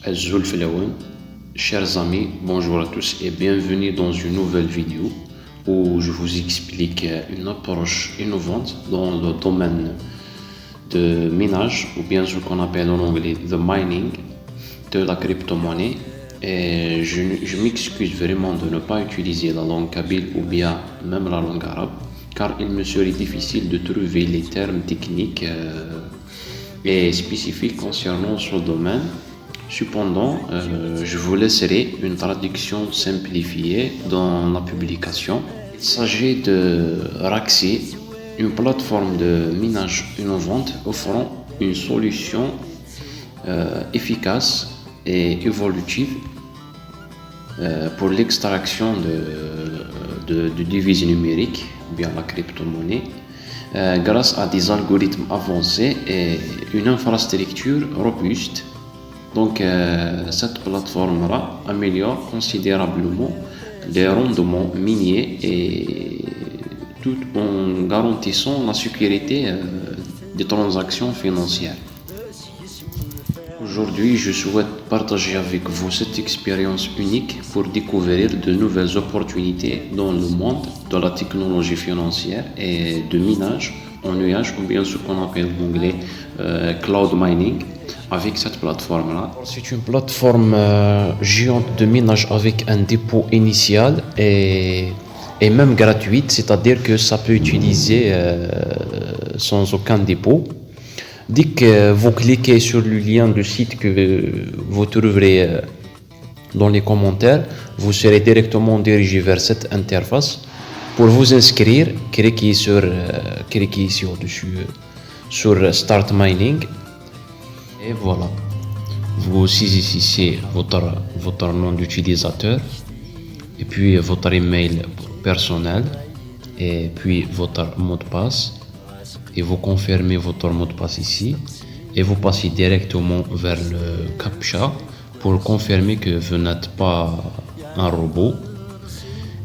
Azul Filaouen. Chers amis, bonjour à tous et bienvenue dans une nouvelle vidéo où je vous explique une approche innovante dans le domaine de minage, ou bien ce qu'on appelle en anglais the mining de la crypto-monnaie. Et je m'excuse vraiment de ne pas utiliser la langue kabyle ou bien même la langue arabe, car il me serait difficile de trouver les termes techniques et spécifiques concernant ce domaine. Cependant, je vous laisserai une traduction simplifiée dans la publication. Il s'agit de Raxi, une plateforme de minage innovante offrant une solution efficace et évolutive pour l'extraction de devises numériques, ou bien la crypto-monnaie, grâce à des algorithmes avancés et une infrastructure robuste. Donc, cette plateforme-là améliore considérablement les rendements miniers et tout en garantissant la sécurité des transactions financières. Aujourd'hui, je souhaite partager avec vous cette expérience unique pour découvrir de nouvelles opportunités dans le monde de la technologie financière et de minage en nuage, ou bien ce qu'on appelle en anglais cloud mining, avec cette plateforme-là. C'est une plateforme géante de minage avec un dépôt initial et même gratuite, c'est-à-dire que ça peut utiliser sans aucun dépôt. Dès que vous cliquez sur le lien du site que vous trouverez dans les commentaires, vous serez directement dirigé vers cette interface. Pour vous inscrire, cliquez ici au-dessus sur Start Mining. Et voilà. Vous saisissez votre nom d'utilisateur et puis votre email personnel et puis votre mot de passe. Et vous confirmez votre mot de passe ici et vous passez directement vers le CAPTCHA pour confirmer que vous n'êtes pas un robot.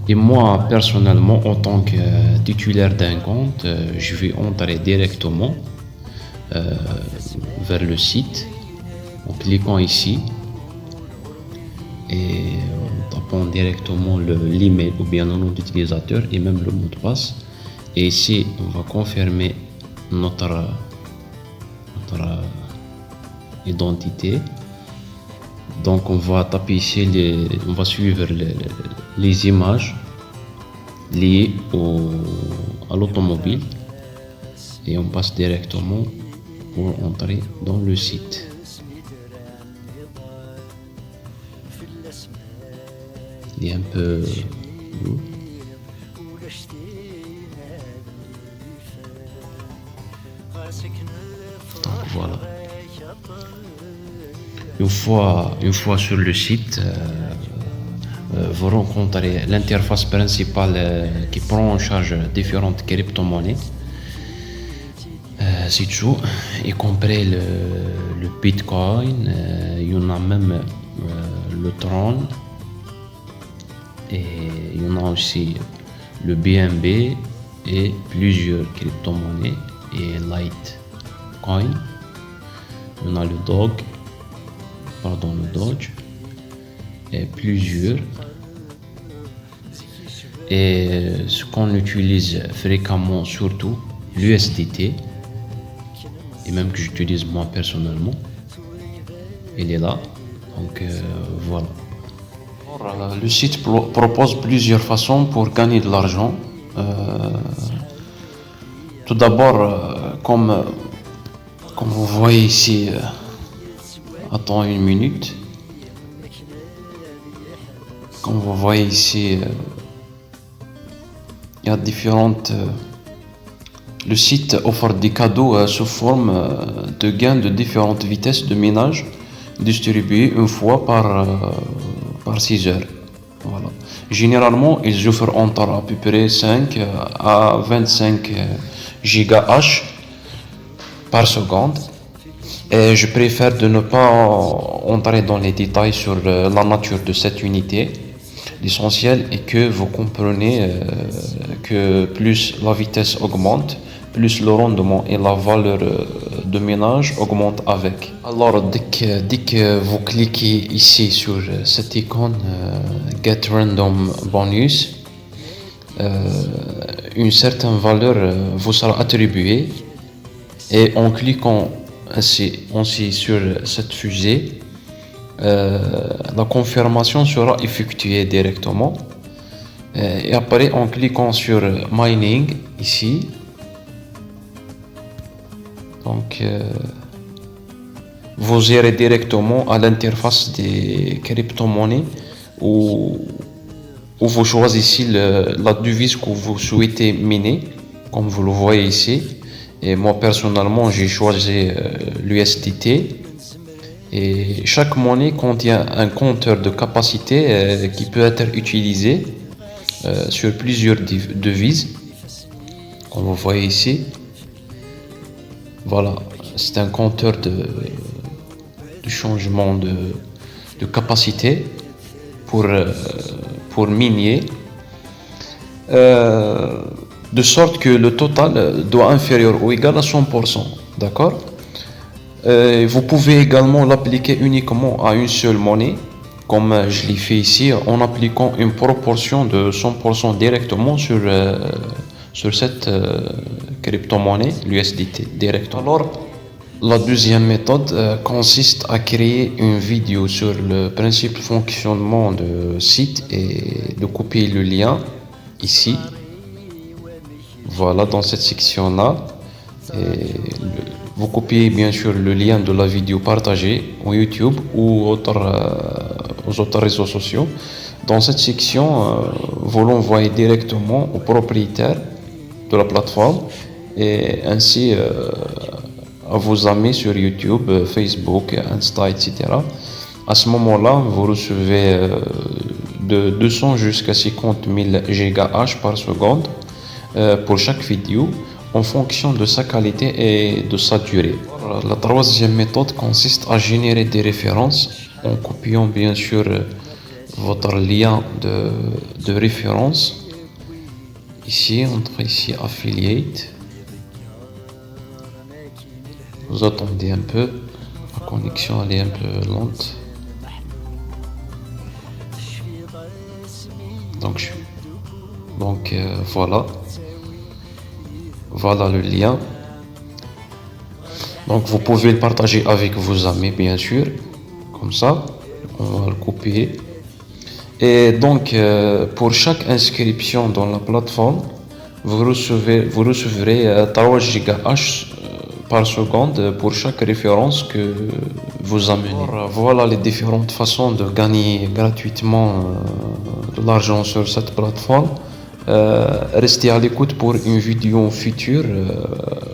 Et moi personnellement, en tant que titulaire d'un compte, je vais entrer directement vers le site en cliquant ici et en tapant directement l'email ou bien le nom d'utilisateur et même le mot de passe. Et ici, on va confirmer notre identité. Donc on va taper ici, on va suivre les images liées à l'automobile et on passe directement pour entrer dans le site. Il est un peu lourd. Donc voilà. Une fois sur le site, vous rencontrez l'interface principale qui prend en charge différentes crypto-monnaies. C'est tout, y compris le Bitcoin, il y en a même le Tron, et il y en a aussi le BNB et plusieurs crypto-monnaies et Litecoin. On a le Doge et plusieurs. Et ce qu'on utilise fréquemment, surtout l'USDT, et même que j'utilise moi personnellement, il est là. Donc voilà. Le site propose plusieurs façons pour gagner de l'argent. Tout d'abord, comme vous voyez ici, attends une minute. Comme vous voyez ici, il y a différentes. Le site offre des cadeaux sous forme de gains de différentes vitesses de minage distribués une fois par 6 heures. Voilà. Généralement, ils offrent entre à peu près 5 à 25 GHz par seconde. Et je préfère de ne pas entrer dans les détails sur la nature de cette unité. L'essentiel est que vous comprenez que plus la vitesse augmente, plus le rendement et la valeur de ménage augmentent avec. Alors dès que vous cliquez ici sur cette icône Get Random Bonus, une certaine valeur vous sera attribuée, et en cliquant ainsi sur cette fusée, la confirmation sera effectuée directement. Et après, en cliquant sur Mining ici, donc vous irez directement à l'interface des crypto-monnaies où vous choisissez la devise que vous souhaitez miner, comme vous le voyez ici. Et moi personnellement, j'ai choisi l'USDT. Et chaque monnaie contient un compteur de capacité qui peut être utilisé sur plusieurs devises, comme vous voyez ici. Voilà, c'est un compteur de changement de capacité pour miner, de sorte que le total doit inférieur ou égal à 100%, d'accord? Vous pouvez également l'appliquer uniquement à une seule monnaie, comme je l'ai fait ici, en appliquant une proportion de 100% directement sur cette crypto-monnaie, l'USDT, directement. Alors, la deuxième méthode consiste à créer une vidéo sur le principe de fonctionnement de site et de copier le lien ici. Voilà, dans cette section-là. Vous copiez bien sûr le lien de la vidéo partagée au YouTube ou aux autres réseaux sociaux. Dans cette section, vous l'envoyez directement au propriétaire de la plateforme et ainsi à vos amis sur YouTube, Facebook, Insta, etc. À ce moment-là, vous recevez de 200 jusqu'à 50 000 GHz par seconde pour chaque vidéo, en fonction de sa qualité et de sa durée. La troisième méthode consiste à générer des références en copiant bien sûr votre lien de référence. Ici, entre ici Affiliate. Vous attendez un peu, la connexion elle est un peu lente. Donc voilà. Voilà le lien. Donc vous pouvez le partager avec vos amis bien sûr. Comme ça, on va le copier. Et donc pour chaque inscription dans la plateforme, vous recevrez 3 GHz par seconde pour chaque référence que vous amenez. Voilà les différentes façons de gagner gratuitement de l'argent sur cette plateforme. Restez à l'écoute pour une vidéo future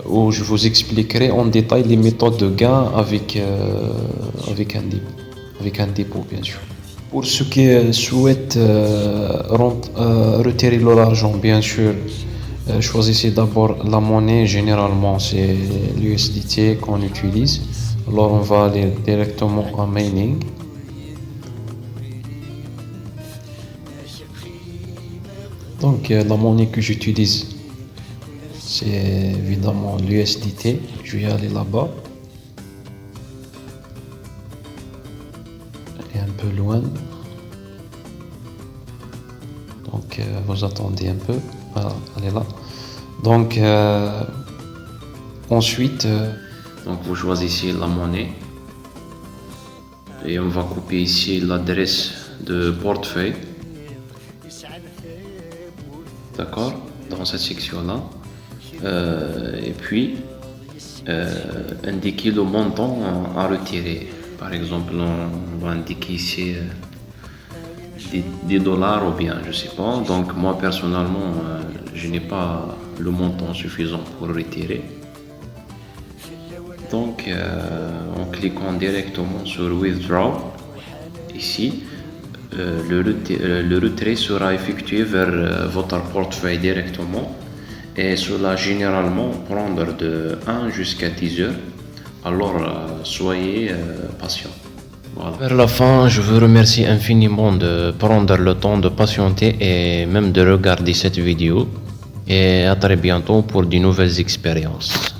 où je vous expliquerai en détail les méthodes de gain avec un dépôt bien sûr. Pour ceux qui souhaitent retirer leur argent, bien sûr, choisissez d'abord la monnaie. Généralement c'est l'USDT qu'on utilise. Alors on va aller directement à Mining. Donc la monnaie que j'utilise, c'est évidemment l'USDT. Je vais aller là-bas. Elle est un peu loin. Donc vous attendez un peu. Voilà, elle est là. Donc ensuite, donc vous choisissez la monnaie et on va copier ici l'adresse de portefeuille. D'accord, dans cette section-là. Et puis, indiquer le montant à retirer. Par exemple, on va indiquer ici des dollars ou bien, je sais pas. Donc, moi, personnellement, je n'ai pas le montant suffisant pour retirer. Donc, en cliquant directement sur Withdraw, ici, le retrait sera effectué vers votre portefeuille directement et cela généralement prendre de 1 jusqu'à 10 heures. Alors soyez patient. Voilà. Vers la fin, je vous remercie infiniment de prendre le temps de patienter et même de regarder cette vidéo. et à très bientôt pour de nouvelles expériences.